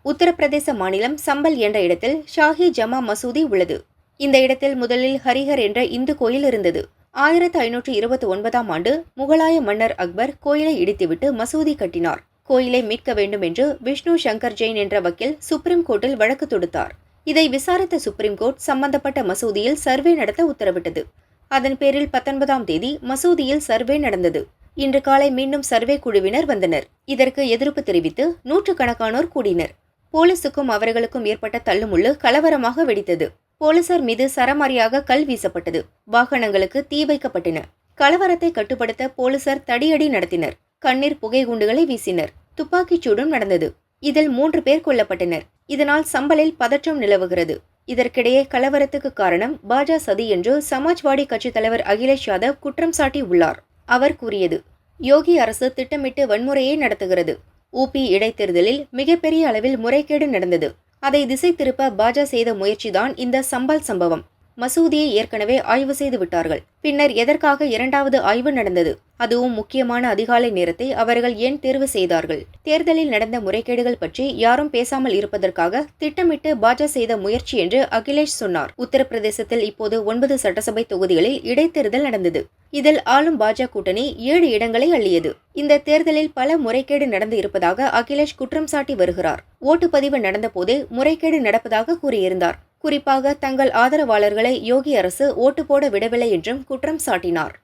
உத்தரப்பிரதேச மாநிலம் சம்பல் என்ற இடத்தில் ஷாஹி ஜமா மசூதி உள்ளது. இந்த இடத்தில் முதலில் ஹரிஹர் என்ற இந்து கோயில் இருந்தது. 1529ஆம் ஆண்டு முகலாய மன்னர் அக்பர் கோயிலை இடித்துவிட்டு மசூதி கட்டினார். கோயிலை மீட்க வேண்டும் என்று விஷ்ணு சங்கர் ஜெயின் என்ற வக்கீல் சுப்ரீம் கோர்ட்டில் வழக்கு தொடுத்தார். இதை விசாரித்த சுப்ரீம் கோர்ட் சம்பந்தப்பட்ட மசூதியில் சர்வே நடத்த உத்தரவிட்டது. அதன் பேரில் 19ஆம் தேதி மசூதியில் சர்வே நடந்தது. இன்று காலை மீண்டும் சர்வே குழுவினர் வந்தனர். இதற்கு எதிர்ப்பு தெரிவித்து நூற்றுக்கணக்கானோர் கூடினர். போலீசுக்கும் அவர்களுக்கும் ஏற்பட்ட தள்ளுமுள்ளு கலவரமாக வெடித்தது. போலீசார் மீது சரமாரியாக கல் வீசப்பட்டது. வாகனங்களுக்கு தீ வைக்கப்பட்டன. கலவரத்தை கட்டுப்படுத்த போலீசார் தடியடி நடத்தினர். கண்ணீர் புகை குண்டுகளை வீசினர். துப்பாக்கிச் சூடும் நடந்தது. இதில் 3 பேர் கொல்லப்பட்டனர். இதனால் சம்பலில் பதற்றம் நிலவுகிறது. இதற்கிடையே கலவரத்துக்கு காரணம் பாஜ சதி என்று சமாஜ்வாடி கட்சித் தலைவர் அகிலேஷ் யாதவ் குற்றம் சாட்டி உள்ளார். அவர் கூறியது, யோகி அரசு திட்டமிட்டு வன்முறையை நடத்துகிறது. உபி இடைத்தேர்தலில் மிகப்பெரிய அளவில் முறைகேடு நடந்தது. அதை திசை திருப்ப பாஜ செய்த முயற்சிதான் இந்த சம்பல் சம்பவம். மசூதியை ஏற்கனவே ஆய்வு செய்து விட்டார்கள். பின்னர் எதற்காக 2வது ஆய்வு நடந்தது? அதுவும் முக்கியமான அதிகாலை நேரத்தை அவர்கள் ஏன் தேர்வு செய்தார்கள்? தேர்தலில் நடந்த முறைகேடுகள் பற்றி யாரும் பேசாமல் இருப்பதற்காக திட்டமிட்டு பாஜ செய்த முயற்சி என்று அகிலேஷ் சொன்னார். உத்தரப்பிரதேசத்தில் இப்போது 9 சட்டசபை தொகுதிகளில் இடைத்தேர்தல் நடந்தது. இதில் ஆளும் பாஜ கூட்டணி 7 இடங்களை அள்ளியது. இந்த தேர்தலில் பல முறைகேடு நடந்து இருப்பதாக அகிலேஷ் குற்றம் சாட்டி வருகிறார். ஓட்டுப்பதிவு நடந்த போதே முறைகேடு நடப்பதாக கூறியிருந்தார். குறிப்பாக தங்கள் ஆதரவாளர்களை யோகி அரசு ஓட்டு போட விடவில்லை என்றும் குற்றம் சாட்டினார்.